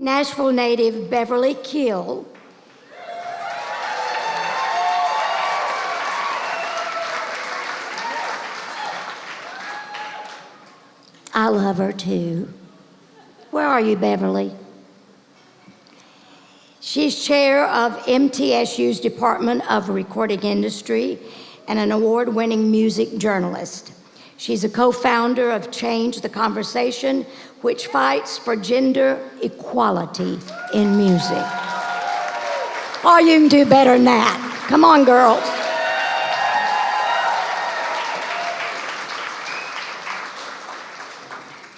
Nashville native Beverly Keel I love her too. Where are you, Beverly? She's chair of MTSU's Department of Recording Industry and an award-winning music journalist. She's a co-founder of Change the Conversation, which fights for gender equality in music. Oh, you can do better than that. Come on, girls.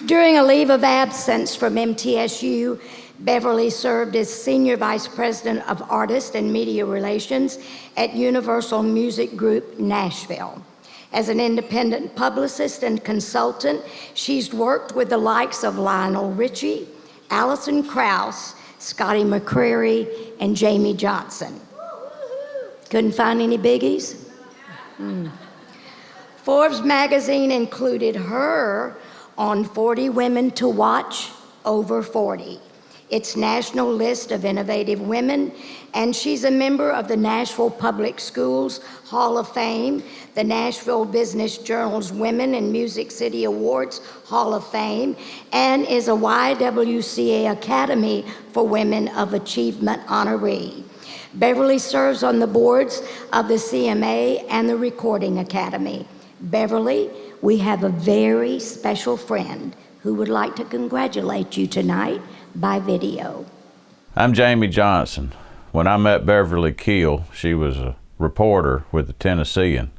During a leave of absence from MTSU, Beverly served as Senior Vice President of Artist and Media Relations at Universal Music Group, Nashville. As an independent publicist and consultant, she's worked with the likes of Lionel Richie, Alison Krauss, Scotty McCreery, and Jamie Johnson. Couldn't find any biggies? Forbes magazine included her on 40 Women to Watch Over 40, its national list of innovative women, and she's a member of the Nashville Public Schools Hall of Fame, the Nashville Business Journal's Women in Music City Awards Hall of Fame, and is a YWCA Academy for Women of Achievement honoree. Beverly serves on the boards of the CMA and the Recording Academy. Beverly, we have a very special friend who would like to congratulate you tonight by video. I'm Jamie Johnson. When I met Beverly Keel, she was a reporter with the Tennessean,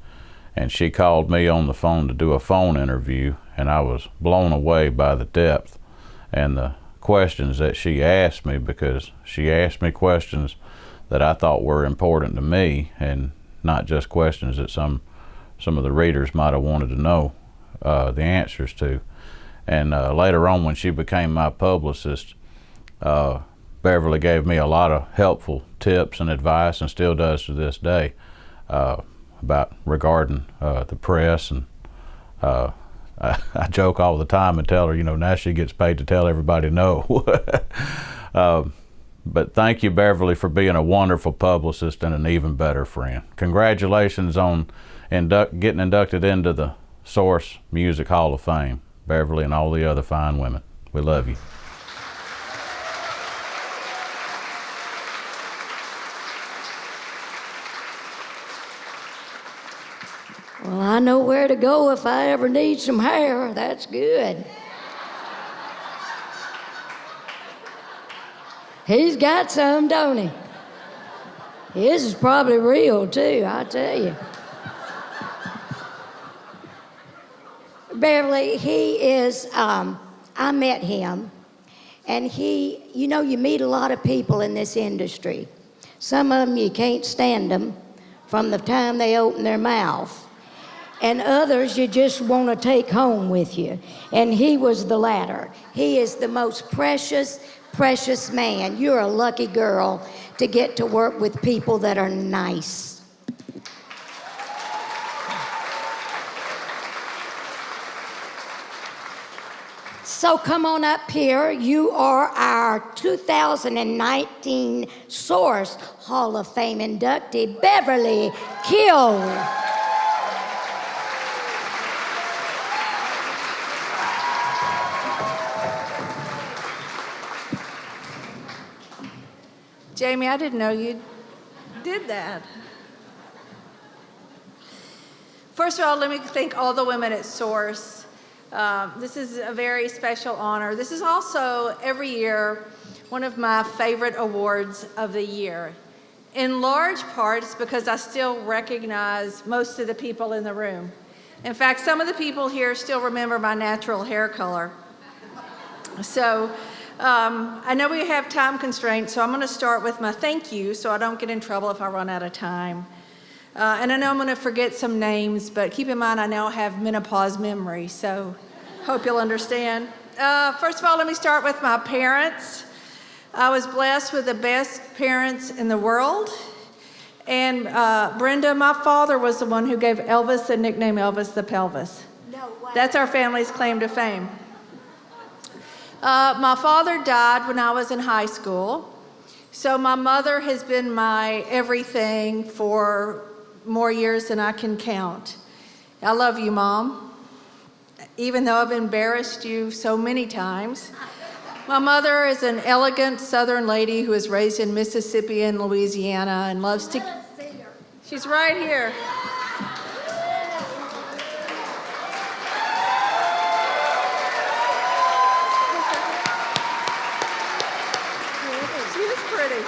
and she called me on the phone to do a phone interview, and I was blown away by the depth and the questions that she asked me, because she asked me questions that I thought were important to me, and not just questions that some of the readers might have wanted to know the answers to. And later on, when she became my publicist, Beverly gave me a lot of helpful tips and advice, and still does to this day, about regarding the press. And I joke all the time and tell her, now she gets paid to tell everybody no. But thank you, Beverly, for being a wonderful publicist and an even better friend. Congratulations on getting inducted into the Source Music Hall of Fame, Beverly, and all the other fine women. We love you. Well, I know where to go if I ever need some hair. That's good. He's got some, don't he? His is probably real, too, I tell you. Beverly, he is, I met him, and you meet a lot of people in this industry. Some of them you can't stand them from the time they open their mouth, and others you just want to take home with you, and he was the latter. He is the most precious man. You're a lucky girl to get to work with people that are nice. So come on up here. You are our 2019 Source Hall of Fame inductee, Beverly Keel. Jamie, I didn't know you did that. First of all, let me thank all the women at Source. This is a very special honor. This is also, every year, one of my favorite awards of the year. In large part, it's because I still recognize most of the people in the room. In fact, some of the people here still remember my natural hair color. So I know we have time constraints, so I'm going to start with my thank you so I don't get in trouble if I run out of time. And I know I'm going to forget some names, but keep in mind I now have menopause memory, so hope you'll understand. First of all, let me start with my parents. I was blessed with the best parents in the world. And Brenda, my father, was the one who gave Elvis the nickname Elvis the Pelvis. No way. That's our family's claim to fame. My father died when I was in high school, so my mother has been my everything for more years than I can count. I love you, Mom, even though I've embarrassed you so many times. My mother is an elegant Southern lady who was raised in Mississippi and Louisiana and loves to... She's right here. She is pretty.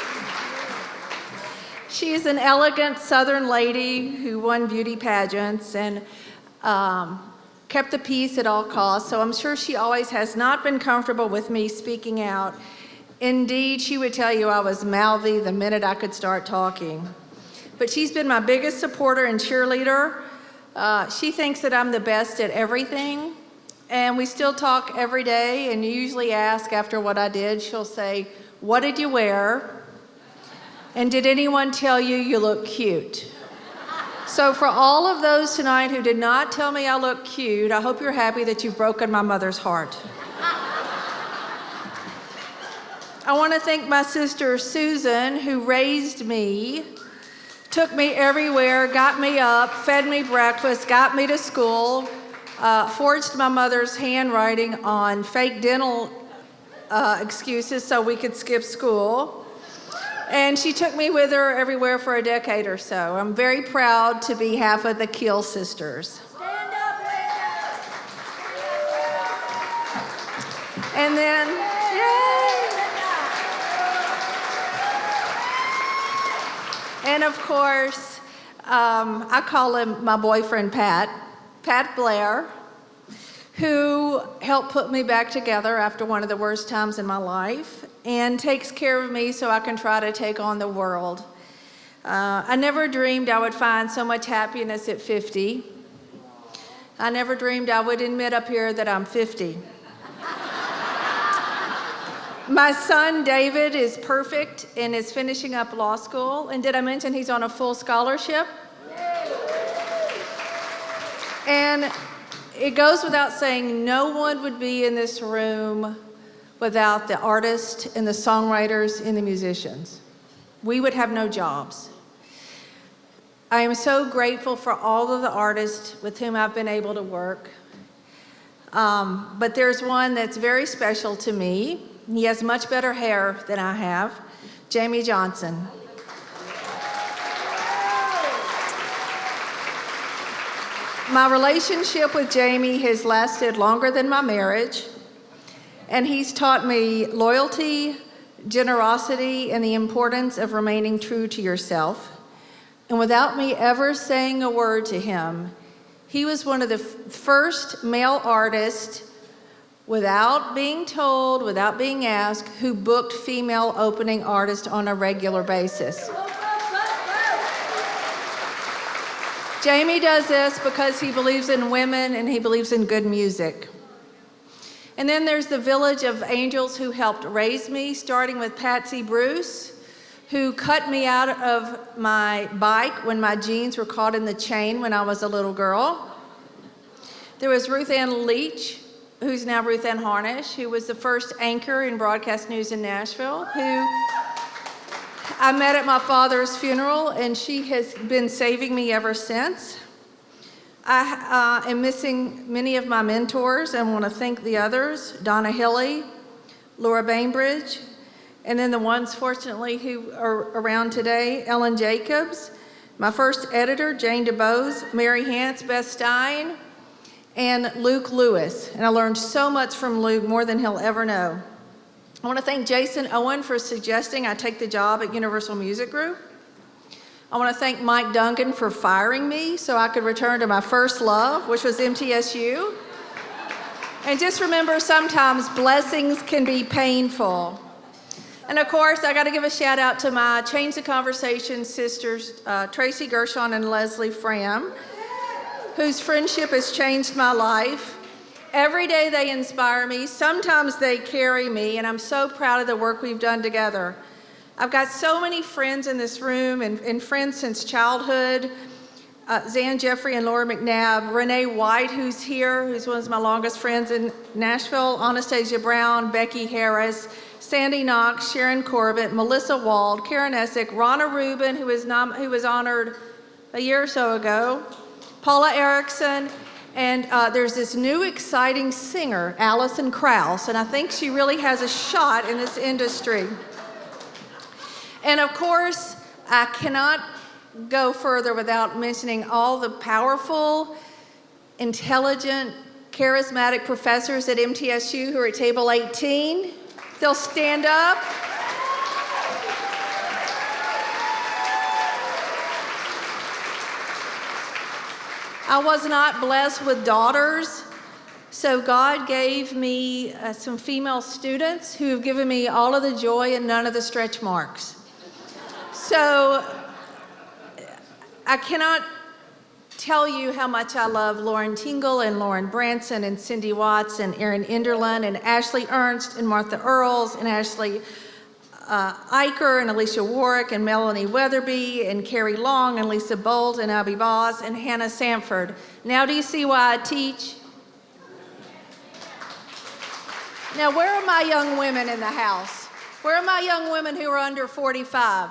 She is an elegant Southern lady who won beauty pageants and kept the peace at all costs, so I'm sure she always has not been comfortable with me speaking out. Indeed, she would tell you I was mouthy the minute I could start talking. But she's been my biggest supporter and cheerleader. She thinks that I'm the best at everything, and we still talk every day, and usually ask after what I did. She'll say, "What did you wear? And did anyone tell you you look cute?" So for all of those tonight who did not tell me I look cute, I hope you're happy that you've broken my mother's heart. I want to thank my sister Susan, who raised me, took me everywhere, got me up, fed me breakfast, got me to school, forged my mother's handwriting on fake dental excuses so we could skip school. And she took me with her everywhere for a decade or so. I'm very proud to be half of the Keel sisters. Stand up, Linda. And then, yay! And of course, I call him my boyfriend, Pat Blair, who helped put me back together after one of the worst times in my life and takes care of me so I can try to take on the world. I never dreamed I would find so much happiness at 50. I never dreamed I would admit up here that I'm 50. My son, David, is perfect and is finishing up law school. And did I mention he's on a full scholarship? And it goes without saying, no one would be in this room without the artists and the songwriters and the musicians. We would have no jobs. I am so grateful for all of the artists with whom I've been able to work. But there's one that's very special to me. He has much better hair than I have, Jamie Johnson. My relationship with Jamie has lasted longer than my marriage, and he's taught me loyalty, generosity, and the importance of remaining true to yourself. And without me ever saying a word to him, he was one of the first male artists, without being told, without being asked, who booked female opening artists on a regular basis. Jamie does this because he believes in women and he believes in good music. And then there's the village of angels who helped raise me, starting with Patsy Bruce, who cut me out of my bike when my jeans were caught in the chain when I was a little girl. There was Ruth Ann Leach, who's now Ruth Ann Harnish, who was the first anchor in broadcast news in Nashville, who I met at my father's funeral, and she has been saving me ever since. I am missing many of my mentors and want to thank the others, Donna Hilley, Laura Bainbridge, and then the ones, fortunately, who are around today, Ellen Jacobs, my first editor, Jane DeBose, Mary Hance, Beth Stein, and Luke Lewis. And I learned so much from Luke, more than he'll ever know. I want to thank Jason Owen for suggesting I take the job at Universal Music Group. I want to thank Mike Duncan for firing me so I could return to my first love, which was MTSU. And just remember, sometimes blessings can be painful. And of course, I got to give a shout out to my Change the Conversation sisters, Tracy Gershon and Leslie Fram, whose friendship has changed my life. Every day they inspire me. Sometimes they carry me, and I'm so proud of the work we've done together. I've got so many friends in this room and friends since childhood. Zan Jeffrey and Laura McNabb, Renee White, who's here, who's one of my longest friends in Nashville, Anastasia Brown, Becky Harris, Sandy Knox, Sharon Corbett, Melissa Wald, Karen Essick, Ronna Rubin, who was honored a year or so ago, Paula Erickson, and there's this new exciting singer, Allison Krauss, and I think she really has a shot in this industry. And of course, I cannot go further without mentioning all the powerful, intelligent, charismatic professors at MTSU who are at table 18. They'll stand up. I was not blessed with daughters, so God gave me some female students who have given me all of the joy and none of the stretch marks. So I cannot tell you how much I love Lauren Tingle and Lauren Branson and Cindy Watts and Erin Enderlin and Ashley Ernst and Martha Earls and Ashley Eicher and Alicia Warwick and Melanie Weatherby and Carrie Long and Lisa Bolt and Abby Boss and Hannah Sanford. Now do you see why I teach? Now where are my young women in the house? Where are my young women who are under 45?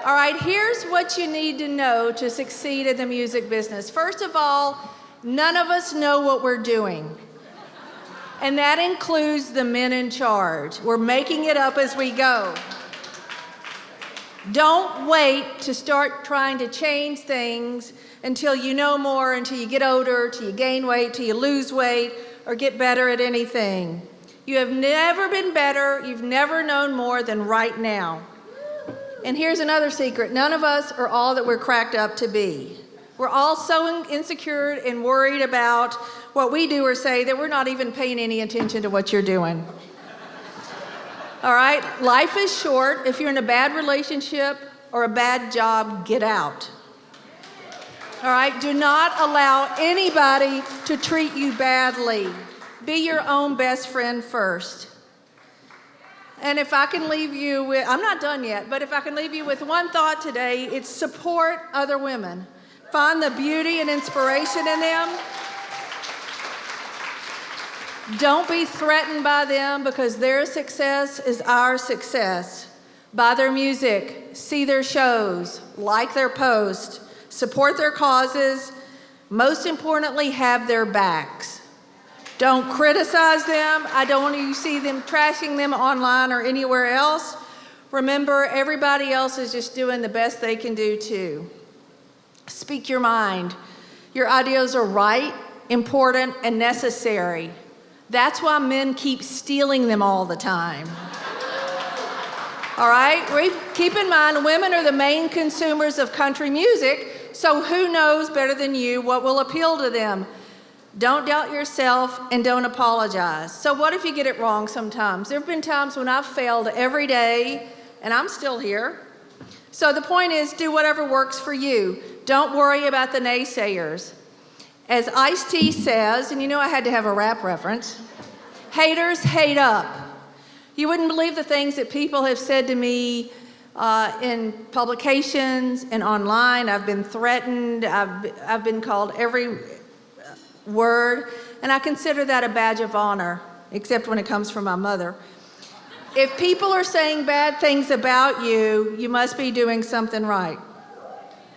All right, here's what you need to know to succeed in the music business. First of all, none of us know what we're doing. And that includes the men in charge. We're making it up as we go. Don't wait to start trying to change things until you know more, until you get older, till you gain weight, till you lose weight, or get better at anything. You have never been better, you've never known more than right now. And here's another secret. None of us are all that we're cracked up to be. We're all so insecure and worried about what we do or say that we're not even paying any attention to what you're doing. All right? Life is short. If you're in a bad relationship or a bad job, get out. All right? Do not allow anybody to treat you badly. Be your own best friend first. And if I can leave you with, I'm not done yet, but if I can leave you with one thought today, it's support other women. Find the beauty and inspiration in them. Don't be threatened by them because their success is our success. Buy their music, see their shows, like their posts, support their causes, most importantly, have their backs. Don't criticize them. I don't want you to see them trashing them online or anywhere else. Remember, everybody else is just doing the best they can do too. Speak your mind. Your ideas are right, important, and necessary. That's why men keep stealing them all the time. All right? Keep in mind, women are the main consumers of country music, so who knows better than you what will appeal to them? Don't doubt yourself and don't apologize. So what if you get it wrong sometimes? There have been times when I've failed every day and I'm still here. So the point is, do whatever works for you. Don't worry about the naysayers. As Ice-T says, and you know I had to have a rap reference, haters hate up. You wouldn't believe the things that people have said to me in publications and online. I've been threatened. I've been called every word, and I consider that a badge of honor, except when it comes from my mother. If people are saying bad things about you, you must be doing something right.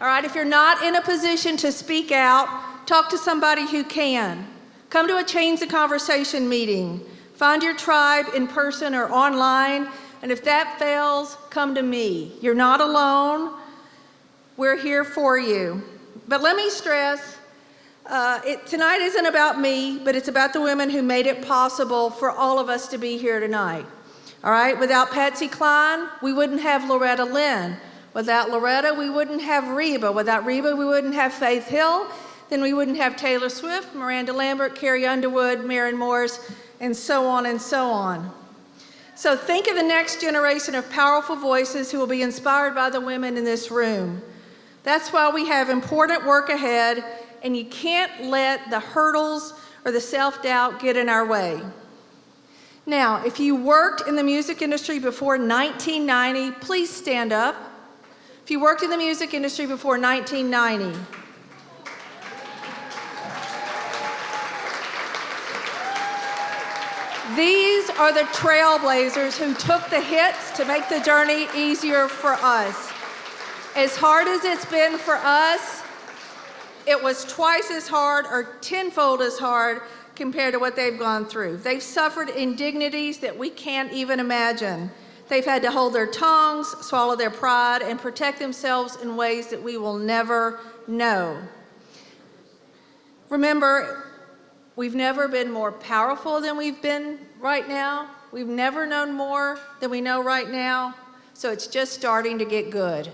All right, if you're not in a position to speak out, talk to somebody who can. Come to a Change the Conversation meeting. Find your tribe in person or online, and if that fails, come to me. You're not alone. We're here for you. But let me stress, tonight isn't about me, but it's about the women who made it possible for all of us to be here tonight. All right, without Patsy Cline, we wouldn't have Loretta Lynn. Without Loretta, we wouldn't have Reba. Without Reba, we wouldn't have Faith Hill. Then we wouldn't have Taylor Swift, Miranda Lambert, Carrie Underwood, Maren Morris, and so on and so on. So think of the next generation of powerful voices who will be inspired by the women in this room. That's why we have important work ahead, and you can't let the hurdles or the self-doubt get in our way. Now, if you worked in the music industry before 1990, please stand up. If you worked in the music industry before 1990, these are the trailblazers who took the hits to make the journey easier for us. As hard as it's been for us, it was twice as hard or tenfold as hard compared to what they've gone through. They've suffered indignities that we can't even imagine. They've had to hold their tongues, swallow their pride, and protect themselves in ways that we will never know. Remember, we've never been more powerful than we've been right now. We've never known more than we know right now. So it's just starting to get good.